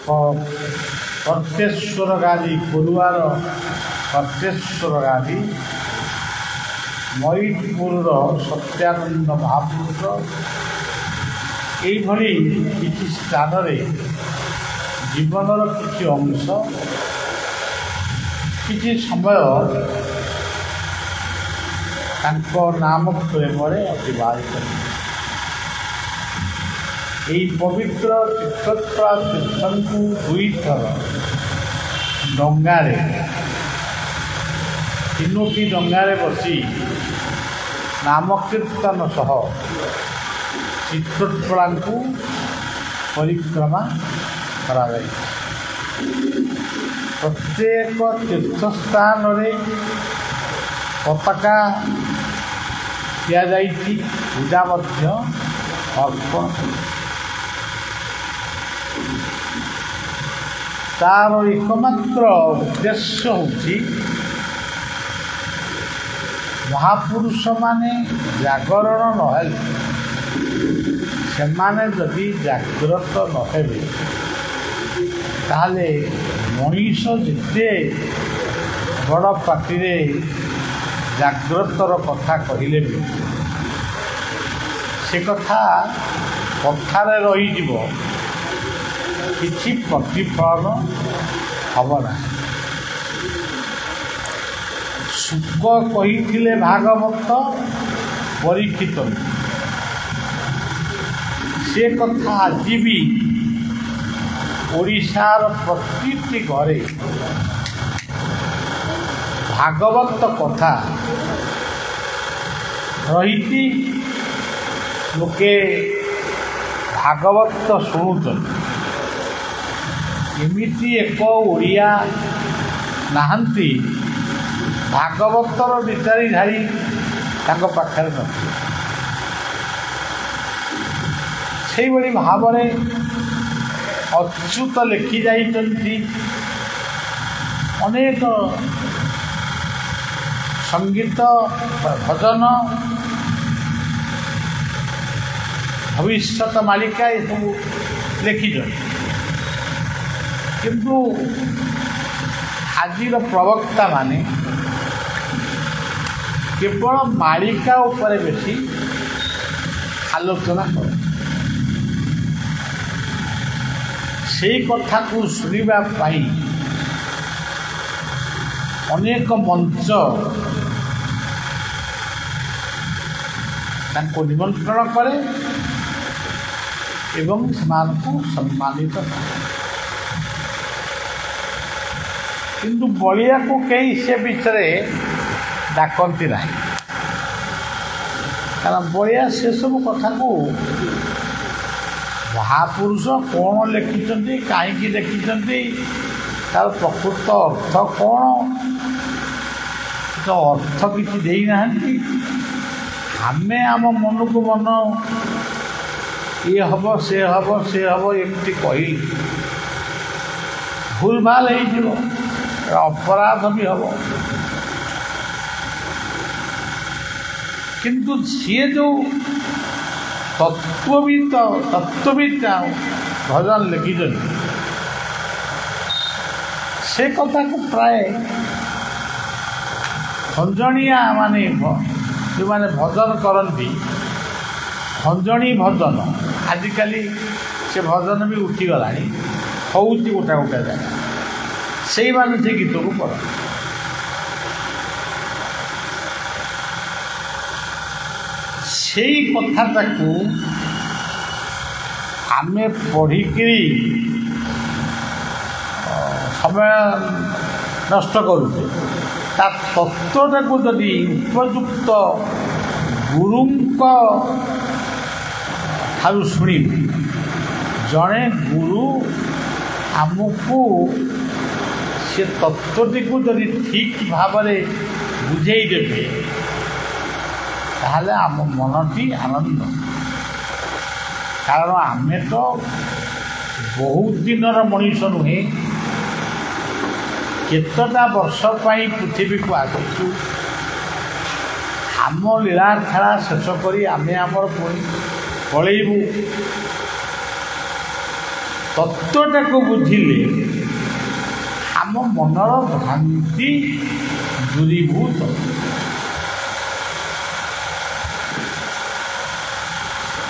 कर्तेश्वर गादी कुरुआर कर्तेश्वर गादी मयीपुर सत्यानंद महापुरुष यही किसी स्थान जीवनर किसी अंश किसी समय नाम प्रेम अतिबाहित यही पवित्र तीर्थत्रा तीर्थन को दुई थर डंगारे तीनोटी डंगारे बसी नाम कीर्तन सह तीर्थोत्पला को परिक्रमा करा प्रत्येक तीर्थस्थान पताका दि पूजा अर्पण तार एकमात्र उद्देश्य होची महापुरुष माने जागरण नहेले सेमाने जदि जागृत नहेबे ताहले मनीष जिते बड़ पार्टी जागृतर कथा कहले भी से कथा कथारे रही किसी प्रतिफलन हम ना सुख कही भागवत परीक्षित से कथा आज भी ओडिशार प्रति घरे भागवत कथा रही लोके भागवत शुणुन एमती एक ओडिया नहांती भागवतर विचारी धारी पाखरे न भाव अच्युत लिखि जाइछन्ति अनेक संगीत भजन भविष्यत मालिका ये सब लिखिछन् किंतु आजिर प्रवक्ता माने केवल मालिका उपरे बेसी आलोचना कर से कथा को सुनिबा पाई अनेक मंच तांको निमंत्रण करे एवं को सम्मानित किंतु बलिया को कई से भितरे डाकती ना कारण बलिया से सब कथा को महापुरुष कौन लिखिं कहीं लिखिं तार प्रकृत अर्थ कौन तो अर्थ किसी देना आमे आम मन को मन ये हम से एमती कही भूल भाल हो अपराध भी हम किंतु सी जो तत्वविद भजन लिखिं से कथा को प्राय भंजनिया माने जो माने भजन करती भंजनी भजन आजिकल से भजन भी उठीगला हूँ गोटा गोटा जगह से माने से गीत को पढ़ से कथाटा को आमे पढ़िकी समय नष्ट करुचे ता तत्वटा को जदि उपयुक्त गुरु ठारू शुणी जड़े गुरु आमको से तत्वटी को जदि ठीक भाव बुझेदेवे ताहले आम मनटी आनंद कारण आमे तो बहुत दिनर मनीष नुहे केतटा वर्ष पाई पृथ्वी को आसु आम लीला खेला शेष करी आमे आमर पुणी पलैबू ତତ୍ତ୍ୱଟାକୁ ବୁଝିଲେ ଆମ ମନର ଭ୍ରାନ୍ତି ଦୂରୀଭୂତ।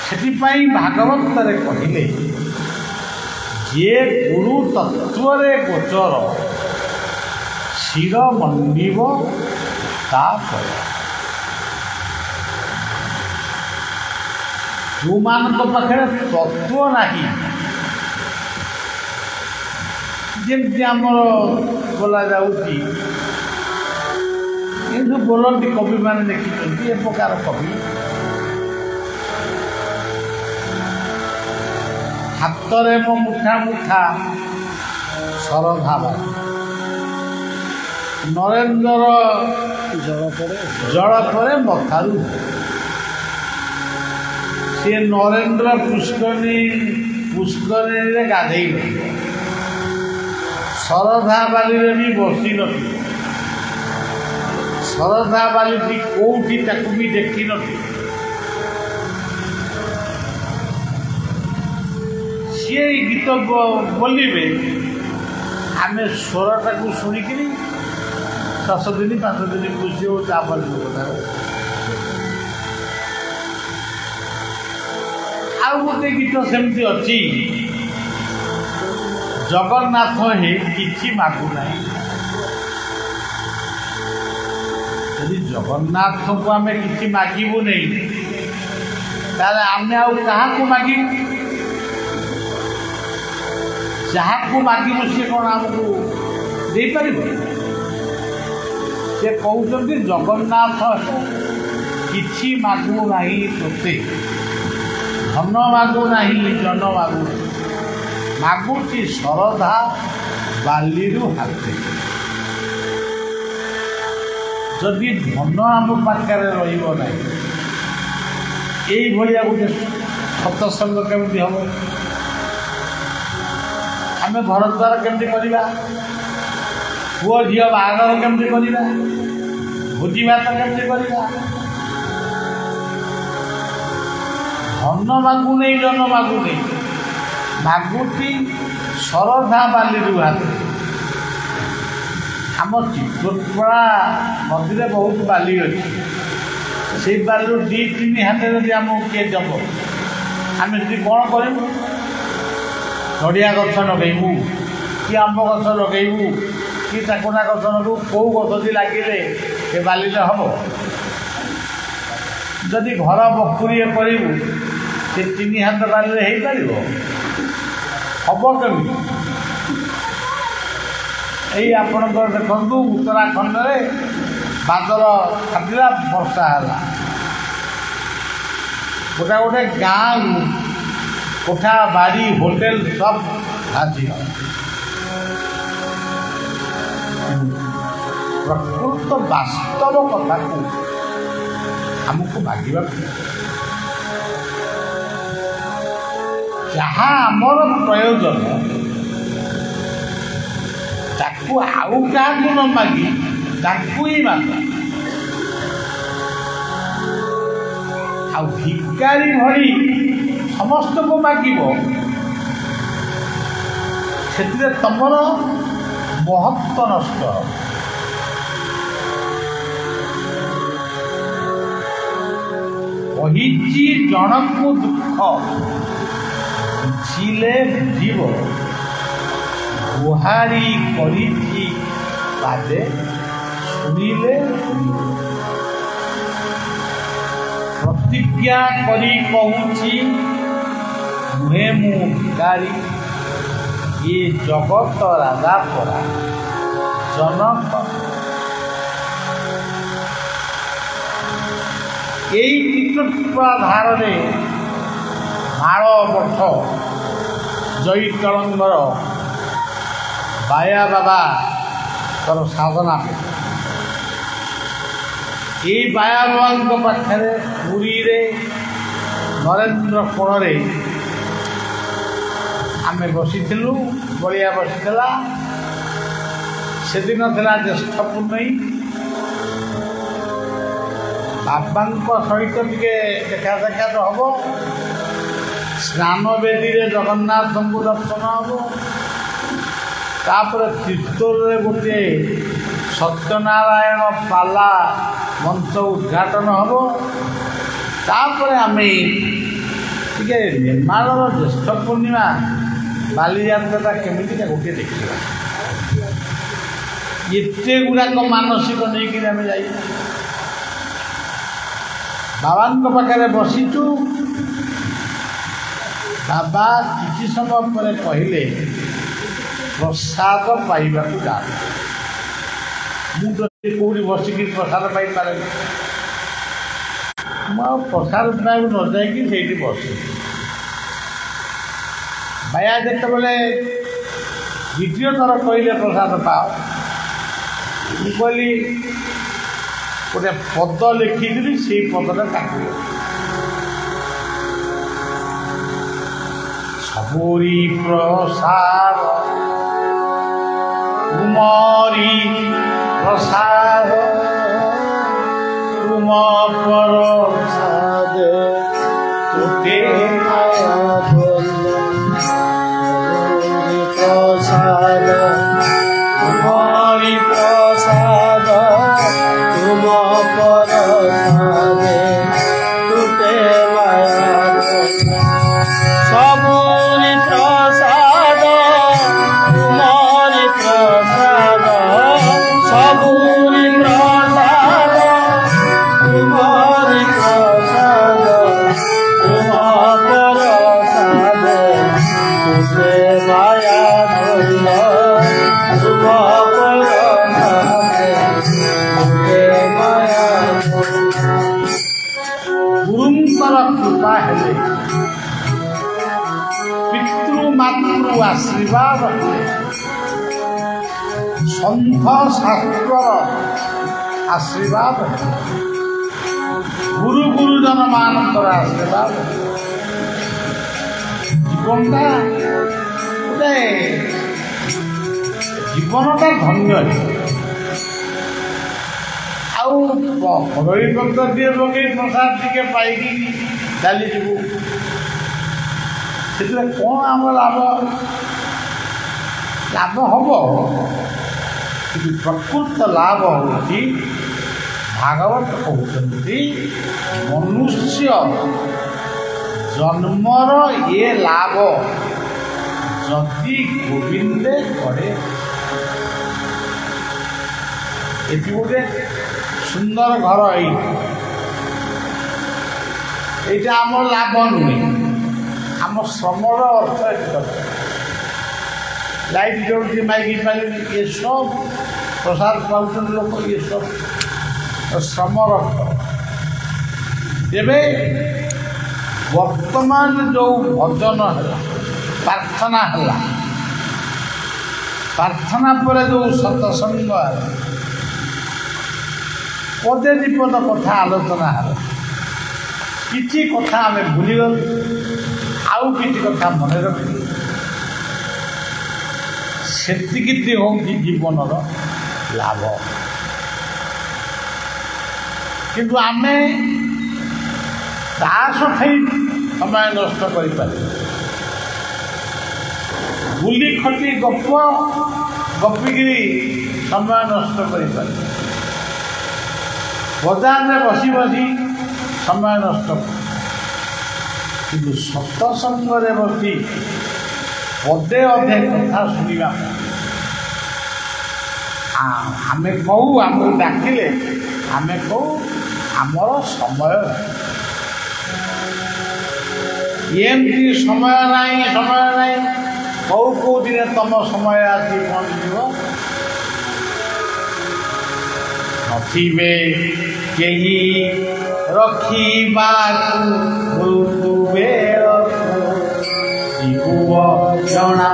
ସେଥିପାଇଁ ଭାଗବତରେ କହିଲେ ଯେ ଗୁରୁ ତତ୍ତ୍ୱରେ ଗୋଚର ଶିର ମଣ୍ଡିବ ତାପରେ। ଯେଉଁମାନଙ୍କ ପାଖରେ ତତ୍ତ୍ୱ ନାହିଁ, ଯେମିତି ଆମର ବୋଲାଯାଉଛି, କିନ୍ତୁ ବୋଲନ୍ତି କବିମାନେ ଲେଖିଛନ୍ତି ଏ ପ୍ରକାର କବି। ହାତରେ ମୋ ମୁଠା ମୁଠା ଶରଧାବା, ନରେନ୍ଦ୍ର ଜଳ ପରେ ମଥାରୁ। ସିଏ ନରେନ୍ଦ୍ର ପୁଷ୍କରିଣୀରେ ଗାଧେଇବ, ଶରଧା ବାଲିରେ ବି ବସି ନଥିବ, ଶରଧା ବାଲିଟି କୋଉଠି ତାକୁ ବି ଦେଖିନଥିବ। ସିଏ ଏଇ ଗୀତ ବୋଲିବେ, ଆମେ ସ୍ୱରଟାକୁ ଶୁଣିକିରି 10 ଦିନ 5 ଦିନ ଖୁସି ହଉ, ତାପରେ କଥା। ଆଉ ଗୋଟେ ଗୀତ ସେମିତି ଅଛି, ଜଗନ୍ନାଥ ହେ କିଛି ମାଗୁନାହିଁ। ଯଦି ଜଗନ୍ନାଥଙ୍କୁ ଆମେ କିଛି ମାଗିବୁ ନାହିଁ, ତାହେଲେ ଆମେ ଆଉ କାହାକୁ ମାଗିବୁ? ଯାହାକୁ ମାଗିବୁ ସିଏ କ'ଣ ଆମକୁ ଦେଇପାରିବ? ସେ କହୁଛନ୍ତି ଜଗନ୍ନାଥ କିଛି ମାଗୁନାହିଁ ତୋତେ, ଧନ ମାଗୁନାହିଁ ଜନ ମାଗୁନାହିଁ, ମାଗୁଛି ଶରଧା ବାଲିରୁ ହାତେ। ଯଦି ଧନ ଆମ ପାଖରେ ରହିବ ନାହିଁ, ଏଇଭଳିଆ ଗୋଟେ ସତ୍ସଙ୍ଗ କେମିତି ହେବ? ଆମେ ଘର ଦ୍ୱାର କେମିତି କରିବା? ପୁଅ ଝିଅ ବାହାଘର କେମିତି କରିବା? ଭୋଜି ଭାତ କେମିତି କରିବା? ଧନ ମାଗୁନେଇ ଜନ ମାଗୁନେଇ, ମାଗୁଛି ଶରଧା ବାଲିରୁ ହାତେ। ଆମ ଚିତ୍ରକଳା ନଦୀରେ ବହୁତ ବାଲି ଅଛି, ସେଇ ବାଲିରୁ 2-3 ହାତ ଯଦି ଆମକୁ କିଏ ଦେବ, ଆମେ ସେଠି କ'ଣ କରିବୁ? ନଡ଼ିଆ ଗଛ ଲଗେଇବୁ କି ଆମ୍ବ ଗଛ ଲଗେଇବୁ କି ଟାକୁନା ଗଛ ଲଗେଇବୁ, କେଉଁ ଗଛଟି ଲାଗିଲେ ଏ ବାଲିରେ ହେବ? ଯଦି ଘର ବଖୁରିଏ କରିବୁ, ସେ 3 ହାତ ବାଲିରେ ହେଇପାରିବ? ହେବ କେମିତି? ଏଇ ଆପଣଙ୍କର ଦେଖନ୍ତୁ ଉତ୍ତରାଖଣ୍ଡରେ ବାଦଲ ଫାଟିଲା, ବର୍ଷା ହେଲା, ଗୋଟେ ଗାଁ କୋଠା ବାଡ଼ି ହୋଟେଲ ସବ ଭାସିଗଲା। ପ୍ରକୃତ ବାସ୍ତବ କଥାକୁ ଆମକୁ ମାଗିବାକୁ, ଯାହା ଆମର ପ୍ରୟୋଜନ ତାକୁ ଆଉ କାହାକୁ ନ ମାଗି ତାକୁ ହିଁ ମାଗ। ଆଉ ଭିକାରୀ ଭଳି ସମସ୍ତଙ୍କୁ ମାଗିବ, ସେଥିରେ ତମର ମହତ୍ଵ ନଷ୍ଟ। କହିଛି ଜଣକୁ ଦୁଃଖ ବୁଝିଲେ ବୁଝିବ, ଗୁହାରି କରିଛି ପାଦେ ଶୁଣିଲେ ଶୁଣିବ। ପ୍ରତିଜ୍ଞା କରି କହୁଛି ନୁହେଁ ମୁଁ ଭିକାରୀ, ଏ ଜଗତ ରାଜା ପରା ଜନକ। ଏଇ ଚିତ୍ରକୂଟ ଧାରରେ ମାଳ ମଠ ଜୟିତଳଙ୍କର ବାୟା ବାବାର ସାଧନା। ଏଇ ବାୟା ବାବାଙ୍କ ପାଖରେ ପୁରୀରେ ନରେନ୍ଦ୍ର କୋଣରେ ଆମେ ବସିଥିଲୁ, ବଳିଆ ବସିଥିଲା। ସେଦିନ ଥିଲା ଜ୍ୟେଷ୍ଠ ପୂର୍ଣ୍ଣମୀ। ବାବାଙ୍କ ସହିତ ଟିକେ ଦେଖା ସାକ୍ଷାତ ହେବ, स्नान बेदी जगन्नाथ को दर्शन हम तापर तीर्थर गोटे सत्यनारायण पाला मंच उद्घाटन हम तापर आम टे निर्माण ज्येष्ठ पूर्णिमा बालीजात्रा केमी गोटे देखा एते गुड़ाक मानसिक नहीं आम जा बाबा पाखे बसीचु बाबा किसी समय पर कहले प्रसाद पाइबा जा मुझे बसिक प्रसाद पाई पारे प्रसाद पाइब न जाकि बस भाया जिते बड़े द्वितीय थर कहले प्रसाद पाओ कहली गोटे पद लिखिकी से पदटा काट सबरी प्रसाद कुमारी प्रसाद तुम प्रसाद तुटे प्रसाद कुमारी प्रसाद तुम प्रसाद तुटे सबरी प्रसाद कुमारी प्रसाद सबरी प्रसाद कुमारी प्रसाद तुम प्रसाद तुझे माया धन तुम प्रसाद तुझे माया गुरुंकर कृपा है पितृमातृ आशीर्वाद संघ शास्त्र आशीर्वाद गुरु गुरुजन मानकर आशीर्वाद जीवनटा गोटे जीवनटा धन्य आईपत्र टे लगे प्रसाद टे पाई चली जीवु से कौन आम लाभ लाभ हम कि प्रकृत लाभ हूँ भागवत कहते मनुष्य जन्मर ये लाभ जदि गोविंदे करे ये गोटे सुंदर घर ये आम लाभ नुहे आम श्रमर अर्थ लाइट जलुची माइक पाल ये सब प्रसाद पाँच लोक ये सब श्रम तेरे वर्तमान जो भजन है प्रार्थना है प्रार्थना पर जो सत्संग है पदे विपद कथा आलोचना है किसी कथा आम भूलीगल आउ किसी कथा मन रखी सेतिकी हूँ जीवन लाभ किंतु आमे ताश खाई समय नष्ट कर बुली खटी गप गपिकी समय नष्ट कर बजार में बसी बसी समय नष्ट किंतु सत्संग बसी पदे अधे कथा शुणा आमे कहू आमको डाकिले आमे कहू आमर समय एमती समय नहीं कहू कौ दिन तुम समय आसी पहुँचो नथिबे केही रखिबाकु मृत्युवे जना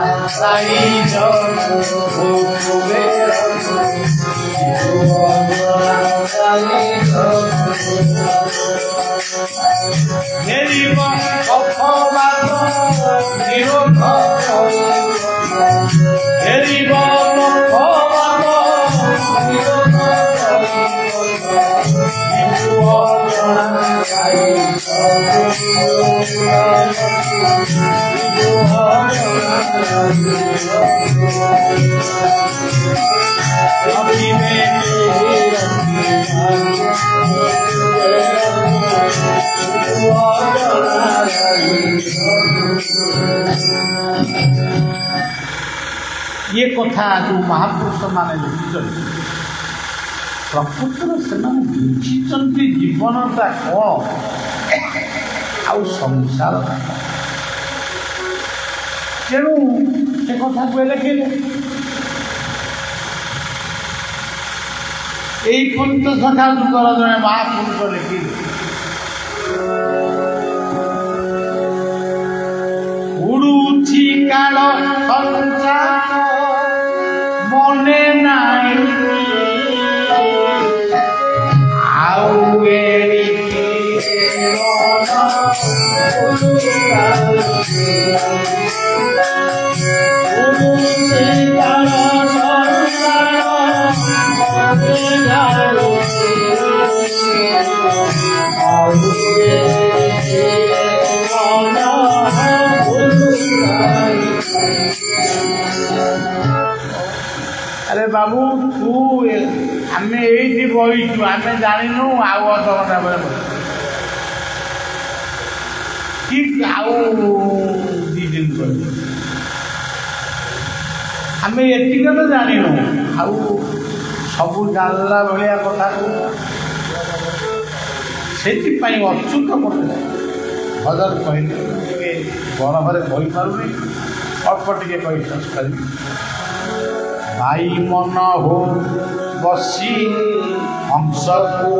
ये कथा जो महापुरुष माने लिखिं प्रकृतर से बुझी जीवनटा कौन आउ संसार तेणु से कथा को लिखिले यही पंच सखा जुगर जड़े महापुरुष लिखिले उड़ुछि काल संसार मने नाई आउ अरे बाबू तू आम ये बहीचु आम जानू आउ अधघंटा पर ठीक आउ दी दिन आम एतिक तो जानू आउ सब जानला भाया कथा से अच्युत करते भजन कहले बड़ भरे कहीपारूनी अल्प टे कही शेष करी भाई मन हो बसी हंस को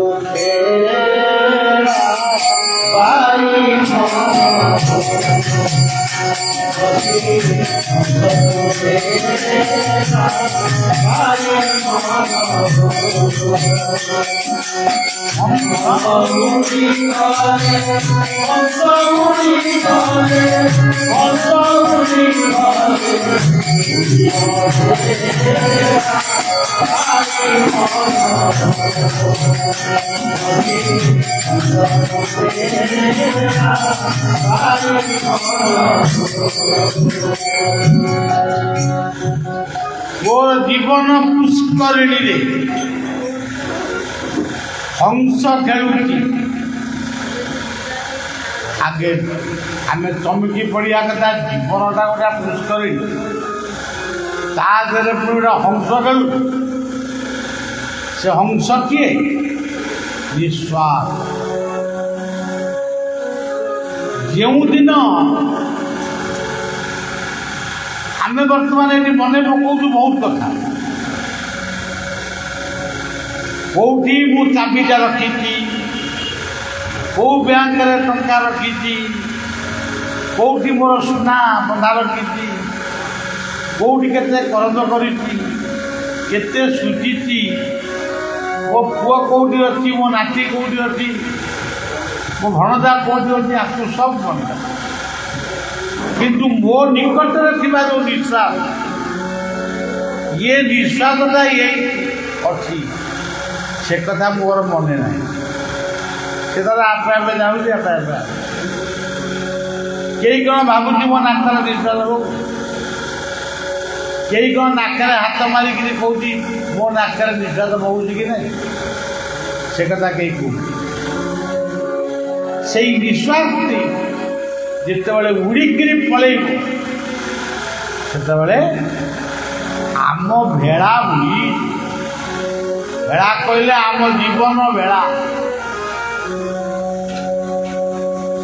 मोर जीवन पुष्करिणी रे हंस खेलुची आगे आम चमकी पड़िया कथा जीवनटा गोटे पुष्करिणी तादे पूरा हंस खेलु से हंस किए निस्वार्थ जो दिन आम बर्तमान ये मन पकाऊ बहुत कथा कौटी मु चाबिटा रखी कौ बैंक टंका रखी कौटी मोर सुना बंधा रखी कौटी केते करज करते सुझी मो पुआ कौटी अच्छी मो नाती कौटी अच्छी मो भणजा कौटी अच्छी आपको सब बनता किंतु मो निकट में जो निश्वास ये निश्वासटा ये अच्छी से कथा मोर मने ना से आपे आपे जाऊँगी आपे आपे कई कौन भावुची मो नाकर निश्वास हो कई कौन नाकर हाथ मारिक कौन मो नाकर निश्वास बहुची कि नहीं से कथा कई कह से निश्वास जिते उड़िकी पलैब से आम भेड़ा बुड़ी भेड़ा कहले आम जीवन भेड़ा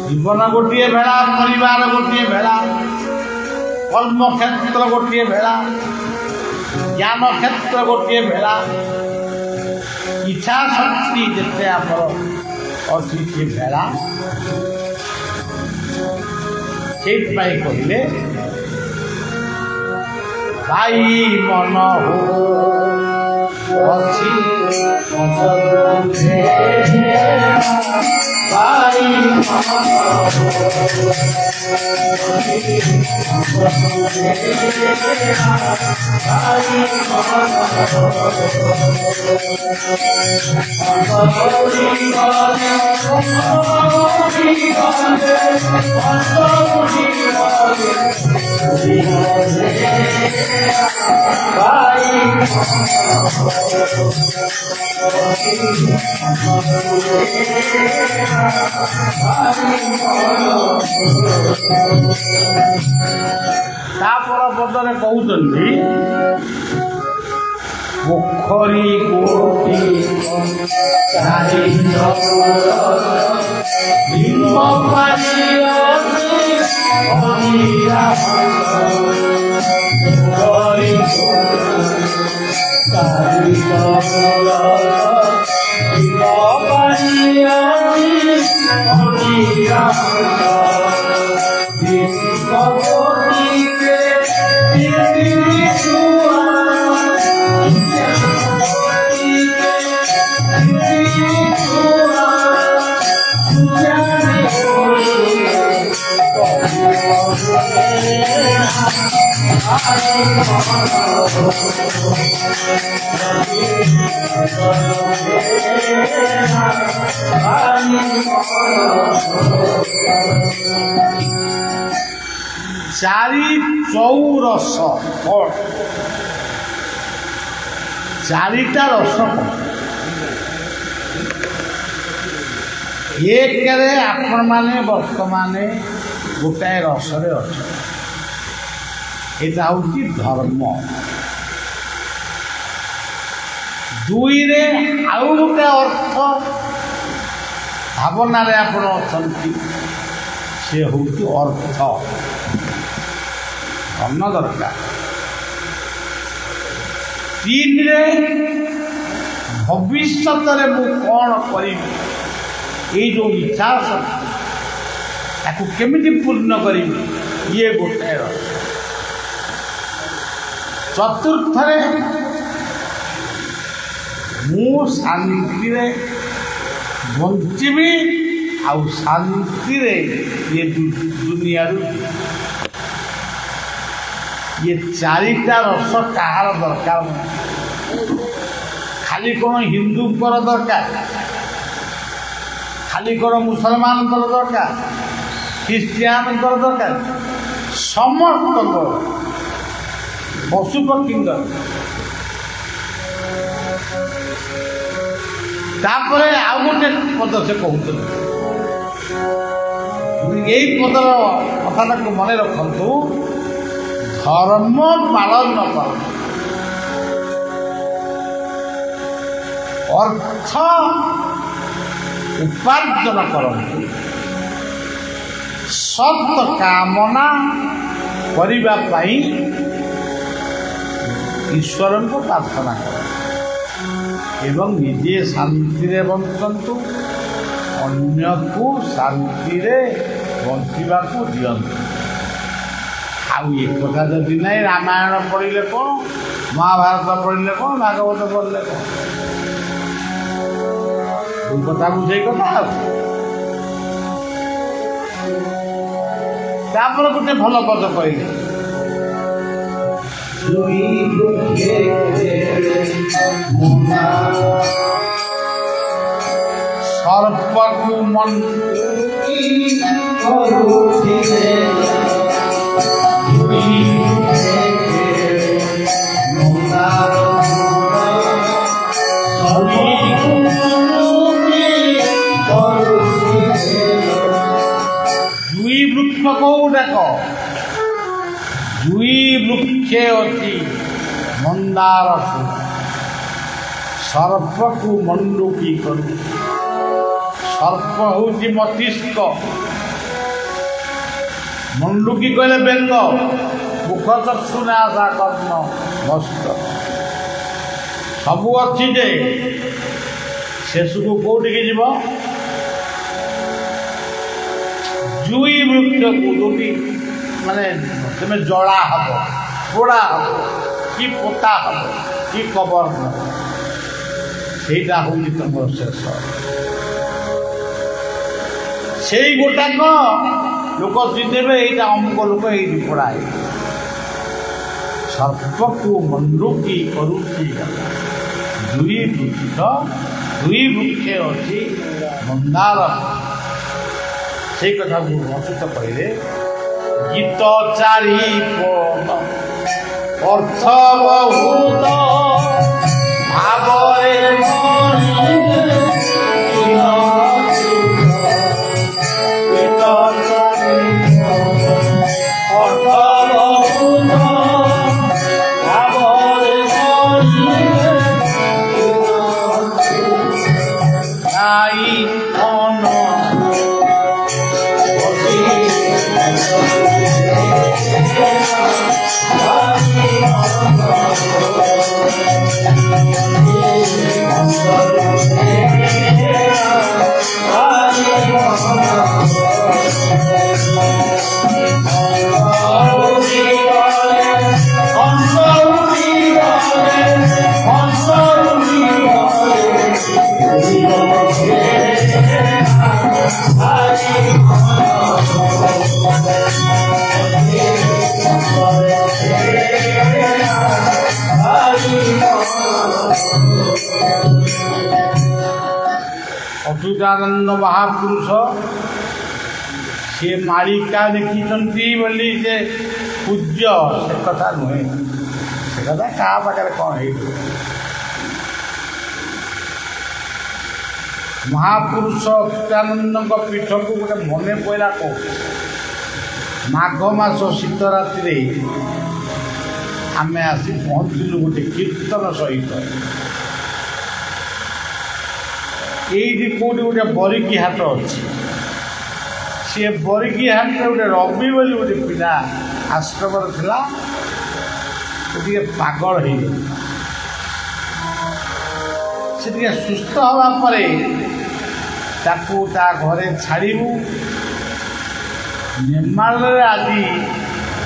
जीवन गोटे भेड़ा परिवार गोटे भेड़ा कर्म क्षेत्र गोटे भेड़ा ज्ञान क्षेत्र गोटे भेड़ा इच्छा शक्ति जिते आमर अच्छी से भेड़ा से कहले भाई मन हो अच्छी ତାପର ପଦରେ କହୁଛନ୍ତି ପୋଖରୀ କୋଟି ଚାରି ଚଉରସ ଚାରିଟା ରସ ଏକରେ ଆପଣମାନେ ବର୍ତ୍ତମାନ ଗୋଟାଏ ରସରେ ଅଛନ୍ତି। ଏଇଟା ହେଉଛି ଧର୍ମ। ଦୁଇରେ ଆଉ ଗୋଟେ ଅର୍ଥ ଭାବନାରେ ଆପଣ ଅଛନ୍ତି, ସେ ହେଉଛି ଅର୍ଥ ଧନ ଦରକାର। ତିନିରେ ଭବିଷ୍ୟତରେ ମୁଁ କ'ଣ କରିବି, ଏଇ ଯେଉଁ ଇଚ୍ଛା ଶକ୍ତି ତାକୁ କେମିତି ପୂର୍ଣ୍ଣ କରିବି, ଇଏ ଗୋଟାଏ ରସ। ଚତୁର୍ଥରେ ମୁଁ ଶାନ୍ତିରେ ବଞ୍ଚିବି ଆଉ ଶାନ୍ତିରେ ଇଏ ଦୁନିଆରୁ ଇଏ ଚାରିଟା ରସ କାହାର ଦରକାର ନାହିଁ। ଖାଲି କ'ଣ ହିନ୍ଦୁଙ୍କର ଦରକାର, ଖାଲି କ'ଣ ମୁସଲମାନଙ୍କର ଦରକାର, ଖ୍ରୀଷ୍ଟିଆନଙ୍କର ଦରକାର, ସମସ୍ତଙ୍କର, ପଶୁପକ୍ଷୀଙ୍କର। ତାପରେ ଆଉ ଗୋଟେ ପଦ ସେ କହୁଛନ୍ତି, ଏଇ ପଦର କଥାଟାକୁ ମନେ ରଖନ୍ତୁ, ଧର୍ମ ପାଳନ କର, ଅର୍ଥ ଉପାର୍ଜନ କରନ୍ତୁ, ସତ୍ କାମନା କରିବା ପାଇଁ ଈଶ୍ୱରଙ୍କୁ ପ୍ରାର୍ଥନା କର ଏବଂ ନିଜେ ଶାନ୍ତିରେ ବଞ୍ଚନ୍ତୁ, ଅନ୍ୟକୁ ଶାନ୍ତିରେ ବଞ୍ଚିବାକୁ ଦିଅନ୍ତୁ। ଆଉ ଏ କଥା ଯଦି ନାହିଁ, ରାମାୟଣ ପଢ଼ିଲେ କ'ଣ, ମହାଭାରତ ପଢ଼ିଲେ କ'ଣ, ଭାଗବତ ପଢ଼ିଲେ କ'ଣ, ଯେଉଁ କଥା ବୁଝେଇ କଥା। ଆଉ ତାପରେ ଗୋଟେ ଭଲ ପଦ କହିଲେ, ସର୍ପକୁ ଦୁଇ ବୃକ୍ଷ କୋଉଟାକ, ଦୁଇ ବୃକ୍ଷେ ଅଛି ମନ୍ଦାର ଫୁଲ, ସର୍ପକୁ ମଣ୍ଡୁକି କରୁ। ସର୍ପ ହେଉଛି ମସ୍ତିଷ୍କ, ମଣ୍ଡୁକି କହିଲେ ବେଙ୍ଗ, ମୁଖ ଚକ୍ଷୁ ନାସା କର୍ଣ୍ଣ ମସ୍ତ ସବୁ ଅଛି ଯେ ଶେଷକୁ କୋଉଠିକି ଯିବ, ଜୁଇ ବୃକ୍ଷକୁ, ଯୋଉଠି ମାନେ ତମେ ଜଳା ହବ, ପୋଡ଼ା ହବ, କି ପୋତା ହବ, କି କବର ହବ, ସେଇଟା ହେଉଛି ତମର ଶେଷ। ସେଇ ଗୋଟାକ ଲୋକ ଚିହ୍ନିବେ ଏଇଟା ଅମୁକ ଲୋକ ଏଇଠି ପଢ଼ାଏ। ସର୍ପକୁ ମଣ୍ଡୁକି କରୁଛି ଦୁଇ ବୃକ୍ଷେ ଅଛି ମନ୍ଦାର। ସେଇ କଥାକୁ ଅଚ୍ୟୁତ କହିଲେ ଗୀତ ଚାରି ଅର୍ଥ ବହୁତ ଭାବରେ ଅଚ୍ୟୁତାନନ୍ଦ ମହାପୁରୁଷ ସିଏ ମାଳିକା ଦେଖିଛନ୍ତି ବୋଲି ଯେ ପୂଜ୍ୟ ସେ କଥା ନୁହେଁ। ସେ କଥା କାହା ପାଖରେ କ'ଣ ହେଇଯିବ। ମହାପୁରୁଷ ଅଚ୍ୟୁତାନନ୍ଦଙ୍କ ପୀଠକୁ ଗୋଟେ ମନେ ପଡ଼ିଲା କହୁଛି। ମାଘ ମାସ ଶୀତ ରାତିରେ ଆମେ ଆସି ପହଞ୍ଚିଲୁ ଗୋଟେ କୀର୍ତ୍ତନ ସହିତ। ଏଇଠି କେଉଁଠି ଗୋଟେ ବରିକି ହାଟ ଅଛି। ସିଏ ବରିକି ହାଟରେ ଗୋଟେ ରବି ବୋଲି ଗୋଟେ ପିଲା ଆଶ୍ରମରେ ଥିଲା। ସେ ଟିକେ ପାଗଳ ହେଇଗଲା। ସେ ଟିକେ ସୁସ୍ଥ ହେବା ପରେ ତାକୁ ତା ଘରେ ଛାଡ଼ିବୁ। ନେମାଳରେ ଆଜି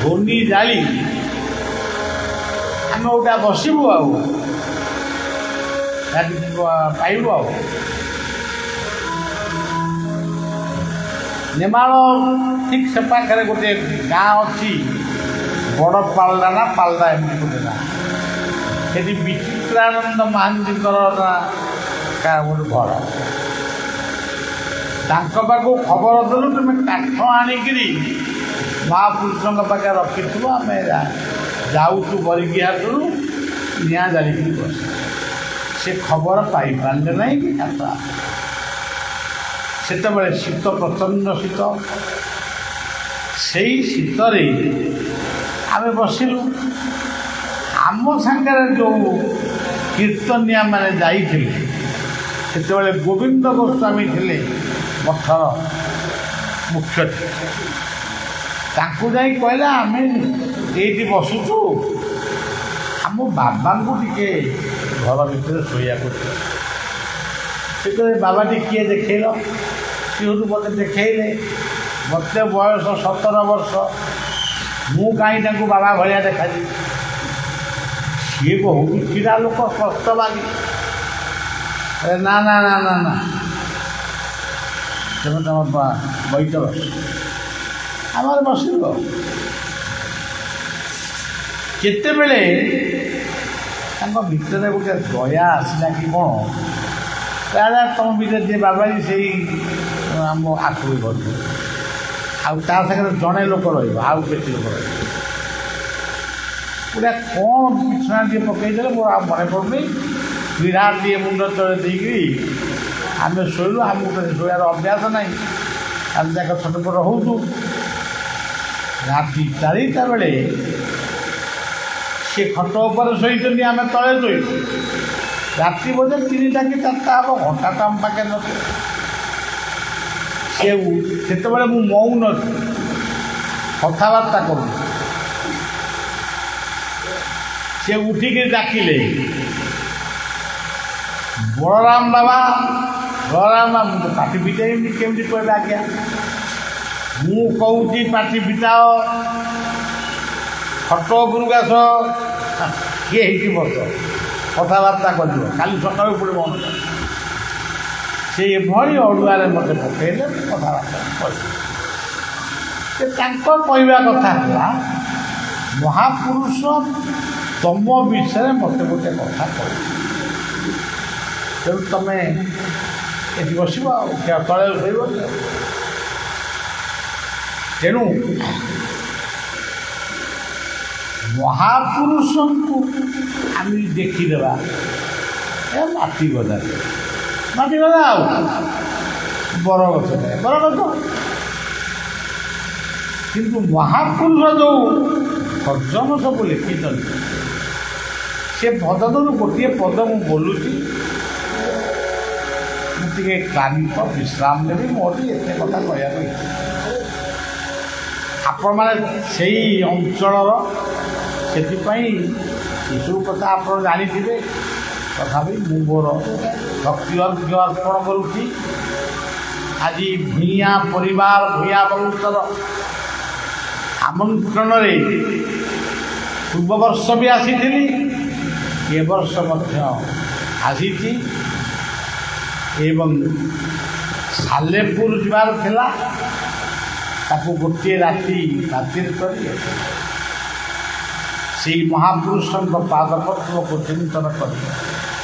ଧୋନି ଜାଳି ଆମେ ଗୋଟା ବସିବୁ ଆଉ ପାଇବୁ ଆଉ। ନେମାଳ ଠିକ୍ ସେ ପାଖରେ ଗୋଟେ ଗାଁ ଅଛି ବଡ଼ ପାଲଡ଼ା ନା ପାଲଡ଼ା ଏମିତି ଗୋଟେ ଗାଁ। ସେଠି ବିଚିତ୍ରାନନ୍ଦ ମହାନ୍ତିଙ୍କର ଗୋଟେ ଘର। ତାଙ୍କ ପାଖକୁ ଖବର ଦେଲୁ ତୁମେ କାଠ ଆଣିକିରି ମହାପୁରୁଷଙ୍କ ପାଖରେ ରଖିଥିବ, ଆମେ ଯାଉଛୁ ବରିକି ହାଟରୁ ନିଆଁ ଜାଳିକିରି ବସ। ସେ ଖବର ପାଇପାରିଲେ ନାହିଁ କି କାଠ। ସେତେବେଳେ ଶୀତ, ପ୍ରଚଣ୍ଡ ଶୀତ। ସେଇ ଶୀତରେ ଆମେ ବସିଲୁ। ଆମ ସାଙ୍ଗରେ ଯେଉଁ କୀର୍ତ୍ତନିଆ ମାନେ ଯାଇଥିଲେ ସେତେବେଳେ ଗୋବିନ୍ଦ ଗୋସ୍ୱାମୀ ଥିଲେ ମଠର ମୁଖ୍ୟ। ତାଙ୍କୁ ଯାଇ କହିଲା ଆମେ ଏଇଠି ବସୁଛୁ, ଆମ ବାବାଙ୍କୁ ଟିକେ ଘର ଭିତରେ ଶୋଇବାକୁ। ସେତେବେଳେ ବାବାଟି କିଏ ଦେଖେଇଲ? ସିଏ ମୋତେ ଦେଖେଇଲେ। ମୋତେ ବୟସ 17 ବର୍ଷ। ମୁଁ କାହିଁ ତାଙ୍କୁ ବାବା ଭଳିଆ ଦେଖାଯିବି? ସିଏ ବହୁତ ପିଲା ଲୋକ କଷ୍ଟବାଦୀ। ନା ନା ନା ନା ନା ତମେ ତମ ବୈଠ ଆମର ବସିବ। କେତେବେଳେ ତାଙ୍କ ଭିତରେ ଗୋଟେ ଦୟା ଆସିଲା କି କ'ଣ, ତାହେଲେ ତମ ଭିତରେ ଯିଏ ବାବାଜୀ ସେଇ ଆମ ଆଖୁ ଘର। ଆଉ ତା ସାଙ୍ଗରେ ଜଣେ ଲୋକ ରହିବ, ଆଉ କେତେ ଲୋକ ରହିବ। ପୁରା କ'ଣ ବିଛଣା ଟିକେ ପକାଇଦେଲେ ମୋର ଆଉ ମନେ ପଡ଼ୁନି। ବିଡ଼ା ଟିକେ ମୁଣ୍ଡ ତଳେ ଦେଇକିରି ଆମେ ଶୋଇଲୁ। ଆମକୁ ତ ଶୋଇବାର ଅଭ୍ୟାସ ନାହିଁ। ଆମେ ଯାକ ଛୋଟପଟ ହେଉଛୁ। ରାତି 4ଟା ବେଳେ ସେ ଖଟ ଉପରେ ଶୋଇଛନ୍ତି, ଆମେ ତଳେ ଶୋଇଛୁ। ରାତି ବୋଧେ 3ଟା କି 4ଟା ହେବ। ଘଣ୍ଟା ତ ଆମ ପାଖରେ ନଥିଲା। ସେତେବେଳେ ମୁଁ ମୌନ କଥାବାର୍ତ୍ତା କରୁଛି। ସେ ଉଠିକି ଡାକିଲେ, ବଳରାମ ବାବା। ବଳରାମ ବାବା, ମୁଁ ତ ପାଟି ଫିଟାଇନି, କେମିତି କହିଲେ ଆଜ୍ଞା? ମୁଁ କହୁଛି ପାଟି ଫିଟାଅ, ଖଟ ଉପରକୁ ଆସ। କିଏ ହେଇଛି ବସ, କଥାବାର୍ତ୍ତା କରିବ। କାଲି ସକାଳୁ ପୁଣି ବନ୍ଦ। से एभली अड़ुआरे मत पकड़े कथबार्ता कहवा कथा है महापुरुष तुम विषय मत गोटे कथा कह तेणु तुम ये बस तले शोब तेणु महापुरुष को आम देखीदेवा माटी गदा बरगछ बरगछ किंतु महापुरुष जो भजन सब लिखिं से भजन गोटे पद मु बोलुची मुझे क्लांत विश्राम देवी मोदी एत कथा कहना आपण मैंने से अंचल से सब कथा आप जानी तथापि मोर भक्ति अर्घ्य अर्पण करुँची आज भूया परिवार भूया बंशर आमंत्रण पूर्व वर्ष भी आसी ए वर्ष आसी एवं सालेपुर जीवार थिला ताकू गोटे राति बातिल कर महापुरुषों पादपद्म को चिंतन कर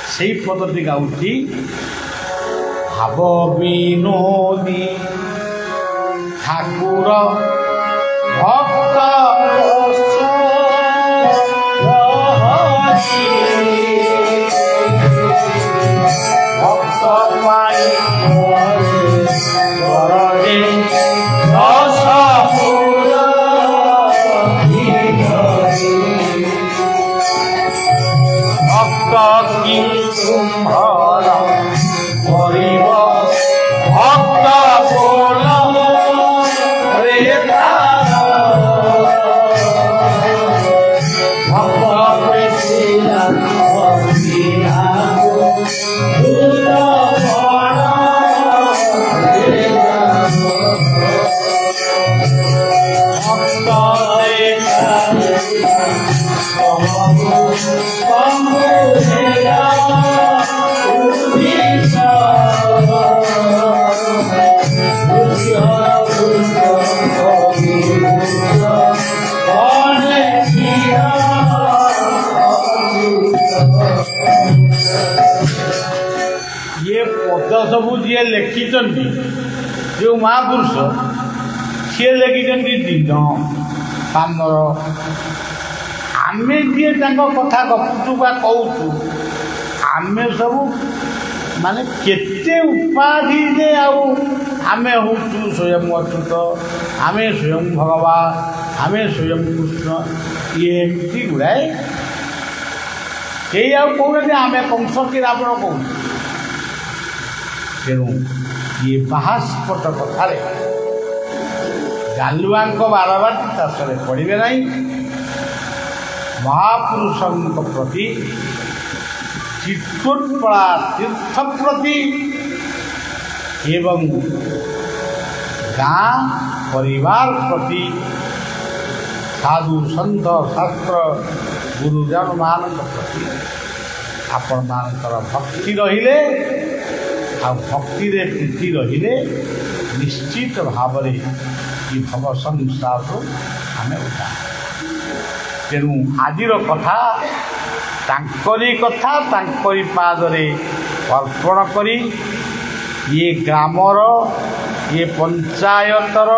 से पदटी गाँची भाव विनोदी ठाकुर भक्त सबू जी लिखिं जो महापुरुष सी लिखिं दिन पामर आम जी कथा गपुचु बा कहूँ आम सब माने केते उपाधि जे आमे हूँ स्वयं अच्युत आम स्वयं भगवान आम स्वयं कृष्ण ये एमती गुड़ाए कई कहते आम कंस कि रावण कहूँ तेणु ये बाहास्पट कथार गालुआ बारबाटी चाष पड़े ना महापुरुषों प्रति चित्तोत्पला तीर्थ प्रति एवं गाँ परिवार प्रति साधु सन्थ शास्त्र गुरुजन मान प्रति आपण मानकर भक्ति रहिले आ भक्ति रे प्रीति रहिले निश्चित भाव कि भव संसार आम उठा तेणु आजिर कथा तांकरी कथा तांकरी पादरे अर्पण करी ये ग्रामर ये पंचायतर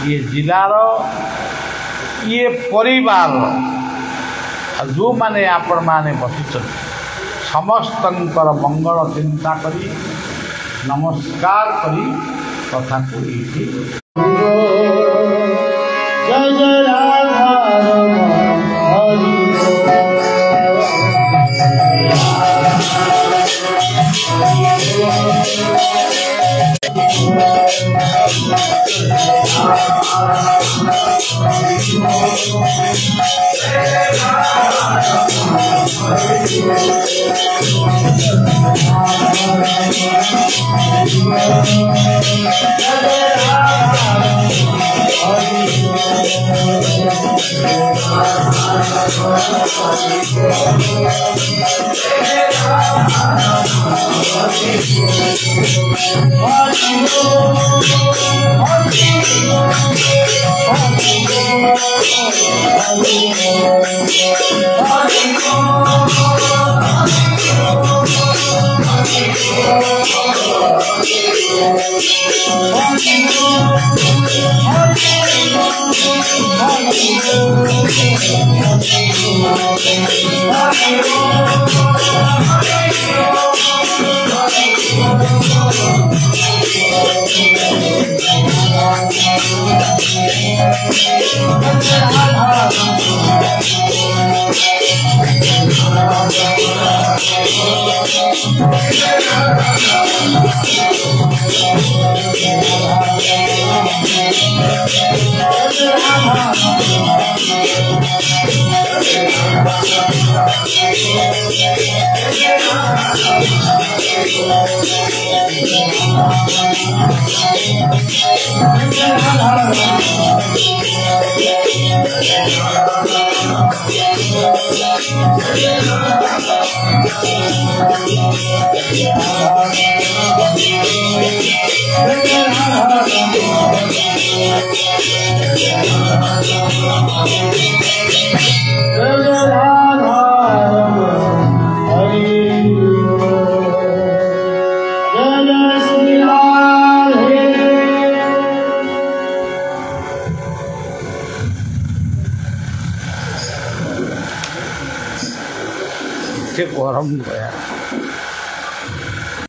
ये जिलार ये परिवार जो माने आपण माने बसिछन समस्तंकर मंगल चिंता करी नमस्कार करी कथा को जय जय राधा हरि हरि गरम गया